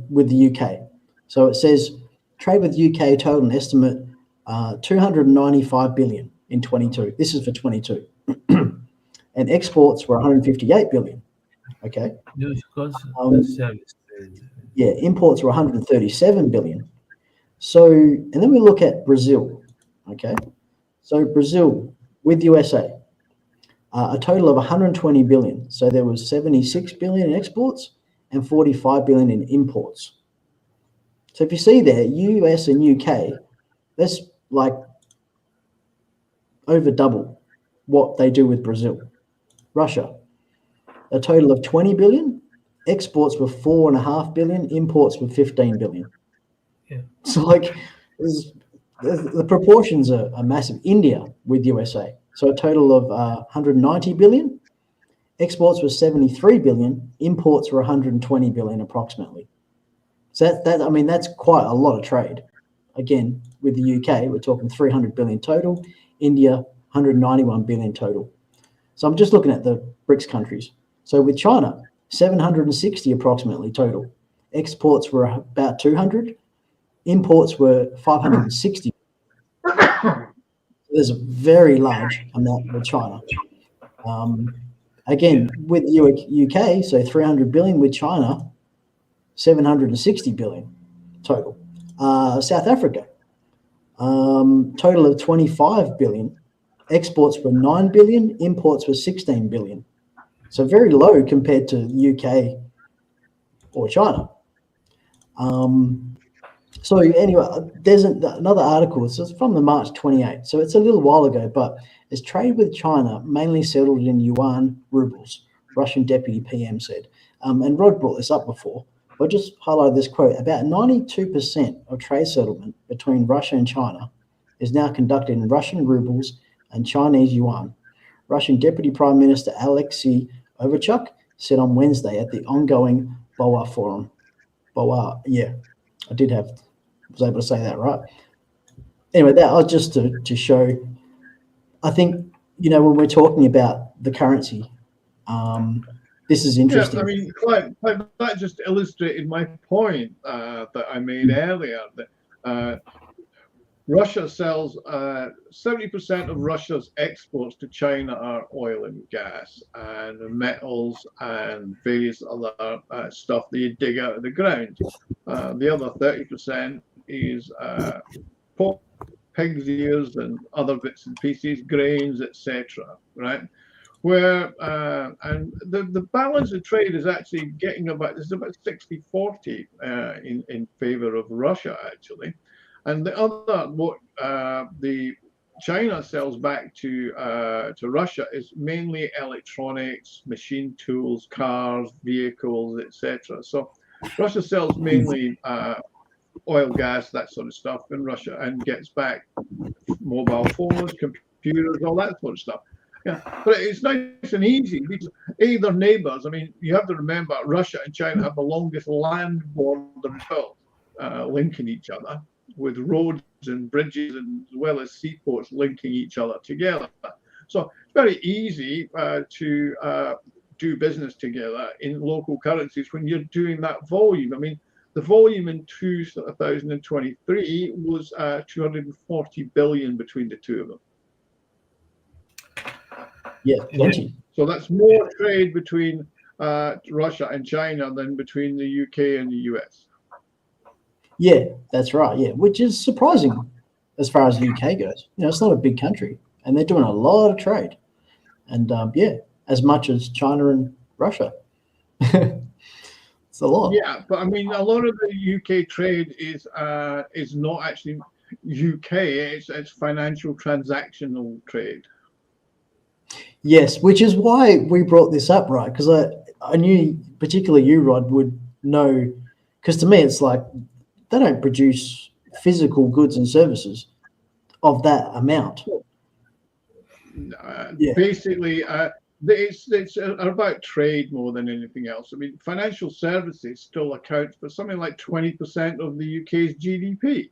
with the UK. So it says trade with UK total an estimate 295 billion in 22. This is for 22. And exports were 158 billion. Okay. Imports were 137 billion. So, and then we look at Brazil. Okay. So Brazil with USA, a total of 120 billion. So there was 76 billion in exports and 45 billion in imports. So if you see there, US and UK, that's like over double what they do with Brazil. Russia, a total of 20 billion. Exports were 4.5 billion. Imports were 15 billion. Yeah. So like, the proportions are massive. India with USA, so a total of 190 billion. Exports were 73 billion. Imports were 120 billion approximately. So I mean, that's quite a lot of trade. Again, with the UK, we're talking 300 billion total. India, 191 billion total. So I'm just looking at the BRICS countries. So with China, 760 approximately total. Exports were about 200. Imports were 560. There's a very large amount with China. Again, with UK, so 300 billion. With China, 760 billion total. South Africa, total of 25 billion. Exports were 9 billion. Imports were 16 billion. So very low compared to UK or China. So anyway, there's another article. So it's from the March 28th. So it's a little while ago, but it's trade with China mainly settled in yuan rubles, Russian deputy PM said. And Rhod brought this up before, but just highlight this quote. About 92% of trade settlement between Russia and China is now conducted in Russian rubles and Chinese yuan. Russian Deputy Prime Minister Alexei Overchuk said on Wednesday at the ongoing BOA forum. BOA, yeah, I was able to say that right. Anyway, that was just to show, I think, when we're talking about the currency, this is interesting. Yeah, I mean, Clive, that just illustrated my point that I made earlier, that Russia sells 70% of Russia's exports to China are oil and gas and metals and various other stuff that you dig out of the ground. The other 30% is pork, pig's ears and other bits and pieces, grains, etc. Right? Where and the balance of trade is actually getting about 60-40 in favor of Russia actually. And the other, what the China sells back to Russia is mainly electronics, machine tools, cars, vehicles, etc. So Russia sells mainly oil, gas, that sort of stuff in Russia, and gets back mobile phones, computers, all that sort of stuff. Yeah, but it's nice and easy because they're neighbors. I mean, you have to remember Russia and China have the longest land border built, linking each other, with roads and bridges and as well as seaports linking each other together. So it's very easy to do business together in local currencies when you're doing that volume. I mean, the volume in 2023 was 240 billion between the two of them. Yeah, plenty. So that's more trade between Russia and China than between the UK and the US. Yeah, that's right. Yeah, which is surprising as far as the UK goes. It's not a big country, and they're doing a lot of trade. And yeah, as much as China and Russia. It's a lot. Yeah, but I mean, a lot of the UK trade is not actually UK. It's financial transactional trade. Yes, which is why we brought this up, right? Because I knew, particularly you, Rhod, would know. Because to me, it's like they don't produce physical goods and services of that amount. Yeah. Basically, it's about trade more than anything else. I mean, financial services still account for something like 20% of the UK's GDP,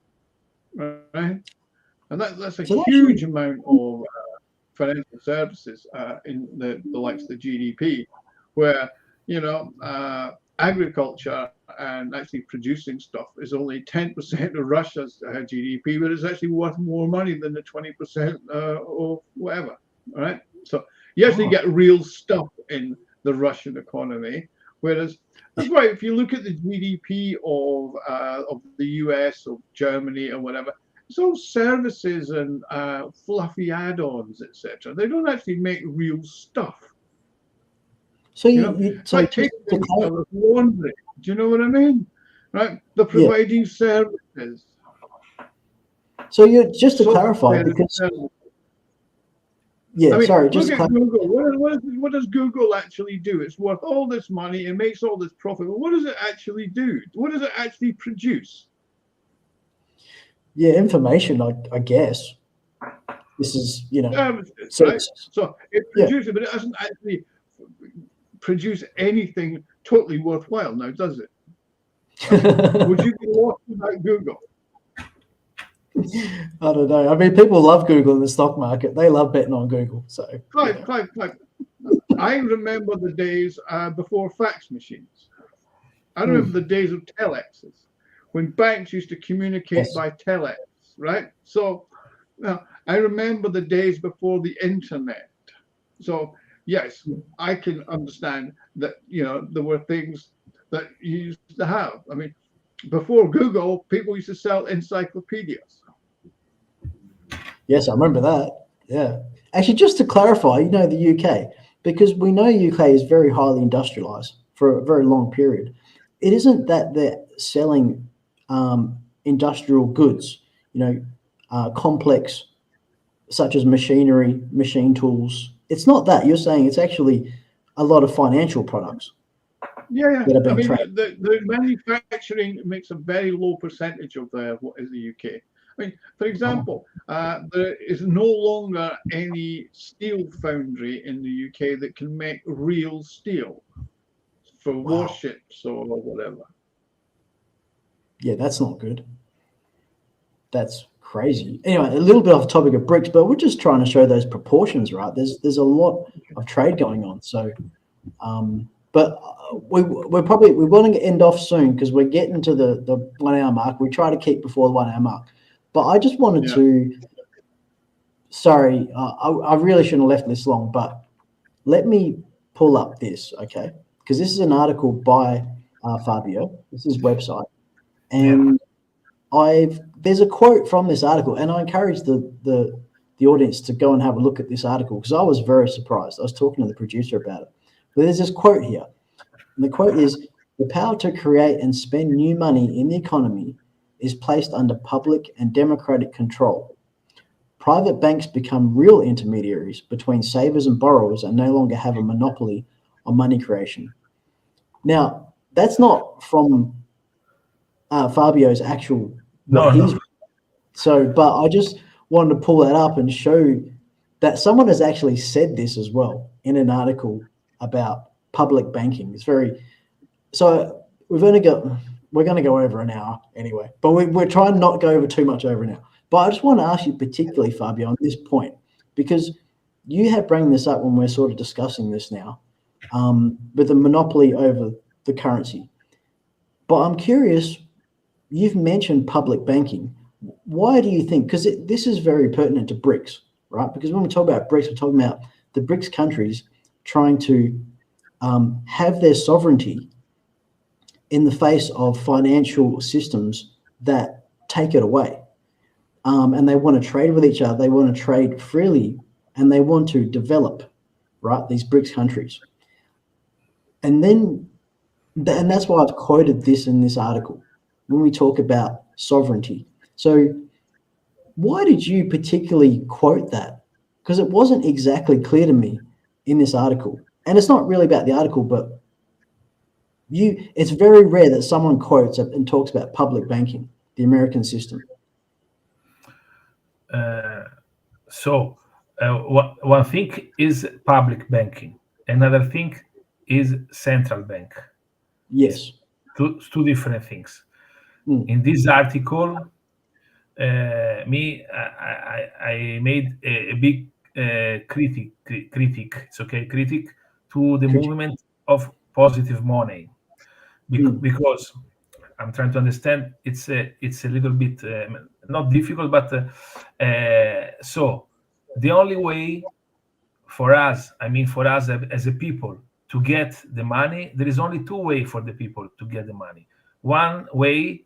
right? And that's a huge amount of financial services in the likes of the GDP, where agriculture and actually producing stuff is only 10% of Russia's GDP, but it's actually worth more money than the 20% of whatever. All right, so you actually get real stuff in the Russian economy, whereas that's why if you look at the GDP of the US or Germany or whatever, it's all services and fluffy add-ons, etc. They don't actually make real stuff. So laundry. Do you know what I mean? Right? They're providing services. So just to clarify, because Yeah, I mean, sorry, look just at Google. What does Google actually do? It's worth all this money. It makes all this profit. But what does it actually do? What does it actually produce? yeah, information, I guess. This is, Right. So it produces, but it doesn't actually produce anything totally worthwhile now, does it? Would you be lost without Google? I don't know. I mean, people love Google in the stock market. They love betting on Google. So, Clive, I remember the days before fax machines. I remember the days of telexes, when banks used to communicate by telex, right? So I remember the days before the internet. So yes, I can understand that, there were things that you used to have. I mean, before Google, people used to sell encyclopedias. Yes, I remember that. Yeah. Actually, just to clarify, the UK, because we know UK is very highly industrialized for a very long period. It isn't that they're selling industrial goods, complex, such as machinery, machine tools. It's not that. You're saying it's actually a lot of financial products. Yeah. I mean, the manufacturing makes a very low percentage of what is the UK. I mean, for example, there is no longer any steel foundry in the UK that can make real steel for warships or whatever. Yeah, that's not good. That's crazy. Anyway, a little bit off the topic of BRICS, but we're just trying to show those proportions, right? There's a lot of trade going on. So, but we want to end off soon because we're getting to the 1 hour mark. We try to keep before the 1 hour mark. But I just wanted to, sorry, I really shouldn't have left this long, but let me pull up this, okay? Because this is an article by Fabio. This is his website. And there's a quote from this article, and I encourage the audience to go and have a look at this article because I was very surprised. I was talking to the producer about it. But there's this quote here. And the quote is, "The power to create and spend new money in the economy is placed under public and democratic control. Private banks become real intermediaries between savers and borrowers and no longer have a monopoly on money creation." Now, that's not from Fabio's actual but I just wanted to pull that up and show that someone has actually said this as well in an article about public banking. It's so we're going to go over an hour anyway, but we're trying not to go over too much over an hour. But I just want to ask you particularly, Fabio, on this point, because you have brought this up when we're sort of discussing this now, with the monopoly over the currency. But I'm curious, you've mentioned public banking. Why do you think, because this is very pertinent to BRICS, right? Because when we talk about BRICS, we're talking about the BRICS countries trying to have their sovereignty in the face of financial systems that take it away. And they want to trade with each other. They want to trade freely and they want to develop, right, these BRICS countries. And that's why I've quoted this in this article when we talk about sovereignty. So why did you particularly quote that? Because it wasn't exactly clear to me in this article. And it's not really about the article, but it's very rare that someone quotes and talks about public banking, the American system. One thing is public banking. Another thing is central bank. Yes. Two different things. In this article, I made a big critic. It's okay, critic to the movement of positive money, because I'm trying to understand. It's a little bit not difficult, but so the only way for us as a people to get the money, there is only two ways for the people to get the money. One way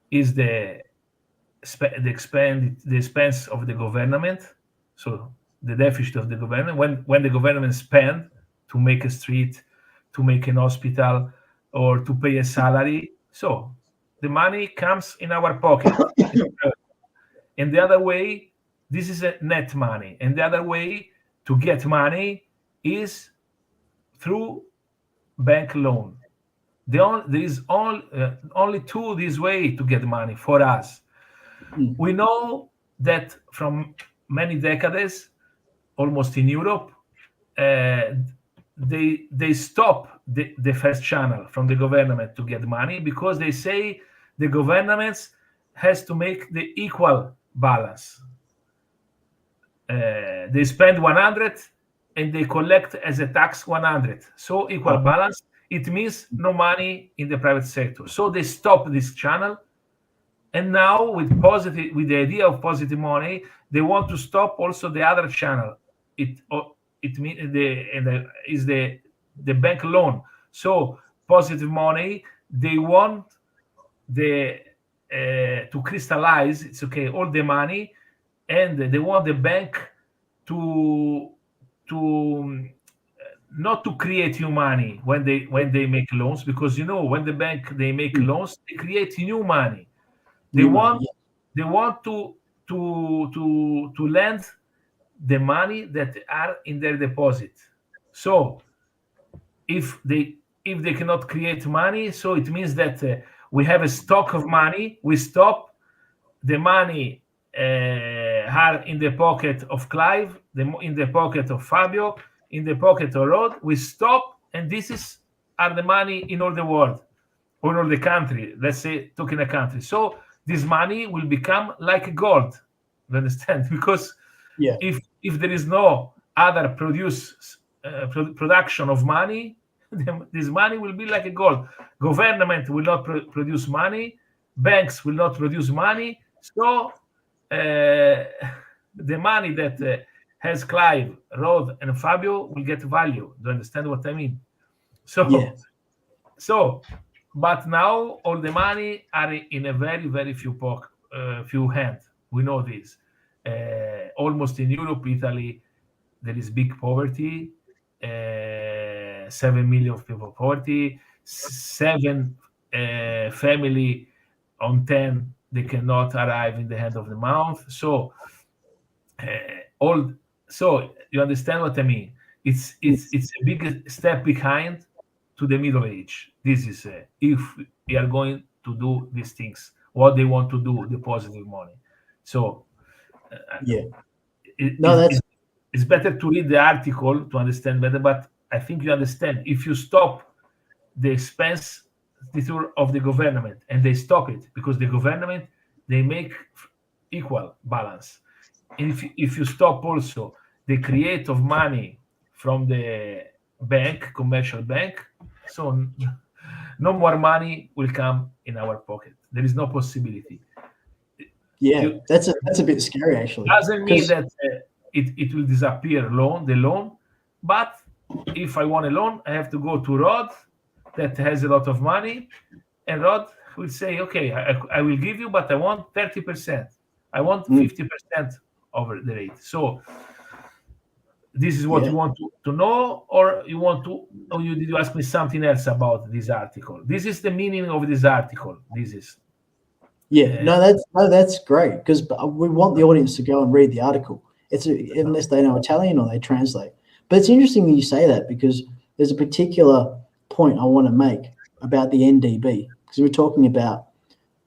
is the expense of the government, so the deficit of the government. When the government spend to make a street, to make an hospital, or to pay a salary, so the money comes in our pocket. And the other way, this is a net money. And the other way, to get money is through bank loan. There is only two this way to get money for us. We know that from many decades, almost in Europe, they stop the first channel from the government to get money, because they say the governments has to make the equal balance. They spend 100 and they collect as a tax 100. So equal balance, it means no money in the private sector. So they stop this channel. And now with the idea of positive money, they want to stop also the other channel. It means is the bank loan. So positive money, they want to crystallize, it's okay, all the money, and they want the bank to not to create new money when they make loans, because when the bank they make loans, they create new money. They want to lend the money that are in their deposit. So if they cannot create money, so it means that we have a stock of money. We stop the money are in the pocket of Clive, in the pocket of Fabio, in the pocket of Rhod. We stop, and this are the money in all the world, or in all the country. Let's say talking a country. So this money will become like gold. You understand? Because if there is no other production of money, this money will be like a gold. Government will not produce money. Banks will not produce money. So the money that has Clive, Rhod, and Fabio will get value. Do you understand what I mean? But now all the money are in a very, very few hands. We know this. Almost in Europe, Italy, there is big poverty. 7 million people poverty. 7 family on 10 they cannot arrive in the end of the month. So you understand what I mean? It's a big step behind to the Middle Age. This is if we are going to do these things, what they want to do, the positive money. So it's better to read the article to understand better. But I think you understand. If you stop the expense of the government, and they stop it because the government they make equal balance. And if you stop also the create of money from the bank, commercial bank, so no more money will come in our pocket. There is no possibility. That's a bit scary, actually. Doesn't mean that it will disappear the loan, but if I want a loan, I have to go to Rhod that has a lot of money, and Rhod will say, okay, I will give you, but I want 30%. I want 50% over the rate. So this is what you want to know, or did you ask me something else about this article? This is the meaning of this article. This is. That's great, because we want the audience to go and read the article. Unless they know Italian or they translate. But it's interesting that you say that, because there's a particular point I want to make about the NDB, because we're talking about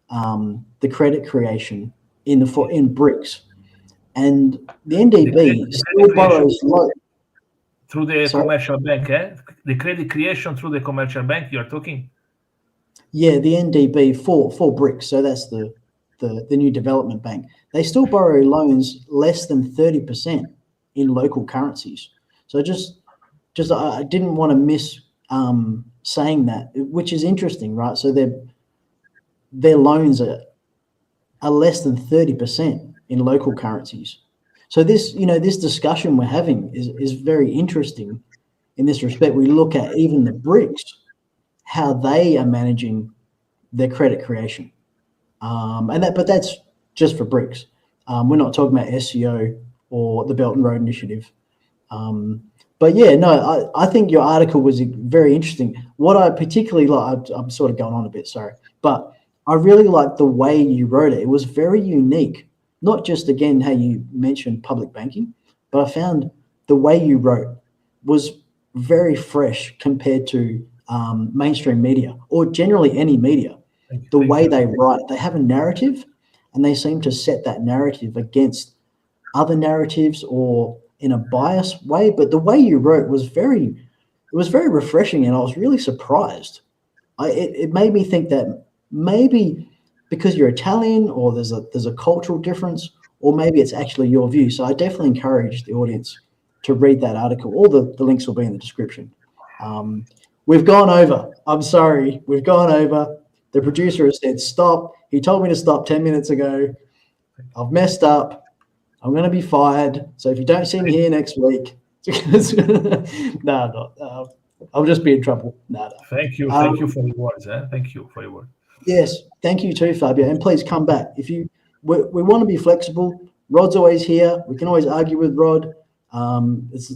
the credit creation in BRICS, and the NDB still borrows through the commercial bank. The credit creation through the commercial bank. You are talking. Yeah, the NDB for BRICS. So that's the new development bank. They still borrow loans less than 30% in local currencies. So just I didn't want to miss saying that, which is interesting, right? So their loans are less than 30% in local currencies. So this discussion we're having is very interesting in this respect. We look at even the BRICS, how they are managing their credit creation, but that's just for BRICS. We're not talking about SCO or the Belt and Road Initiative. But I think your article was very interesting. What I particularly like, I'm sort of going on a bit, sorry, but I really liked the way you wrote it. It was very unique. Not just, again, how you mentioned public banking, but I found the way you wrote was very fresh compared to mainstream media or generally any media. The way they write, they have a narrative and they seem to set that narrative against other narratives or in a biased way. But the way you wrote was very refreshing, and I was really surprised. It made me think that maybe because you're Italian or there's a cultural difference, or maybe it's actually your view. So I definitely encourage the audience to read that article. All the links will be in the description. We've gone over. I'm sorry. We've gone over. The producer has said stop. He told me to stop 10 minutes ago. I've messed up. I'm going to be fired. So if you don't see me here next week, I'll just be in trouble. Thank you. Thank you for your words. Thank you for your words. Yes, thank you too, Fabio. And please come back. We want to be flexible. Rhod's always here. We can always argue with Rhod.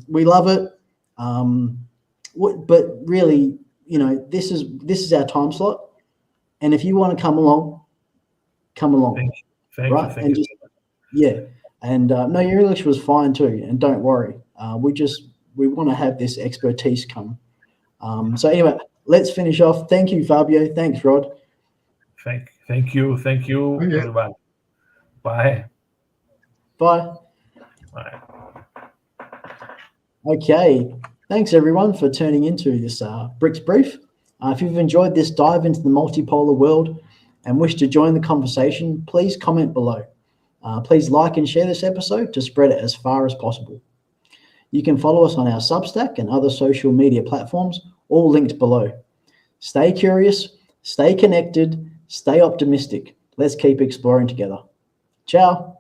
We love it. But really, this is our time slot. And if you want to come along, come along. Thank you. Yeah. And no, your English was fine too. And don't worry. We want to have this expertise come. So anyway, let's finish off. Thank you, Fabio. Thanks, Rhod. Thank you, everybody. Bye. Bye. Okay. Thanks, everyone, for tuning into this BRICS brief. If you've enjoyed this dive into the multipolar world and wish to join the conversation, please comment below. Please like and share this episode to spread it as far as possible. You can follow us on our Substack and other social media platforms, all linked below. Stay curious, stay connected, stay optimistic. Let's keep exploring together. Ciao.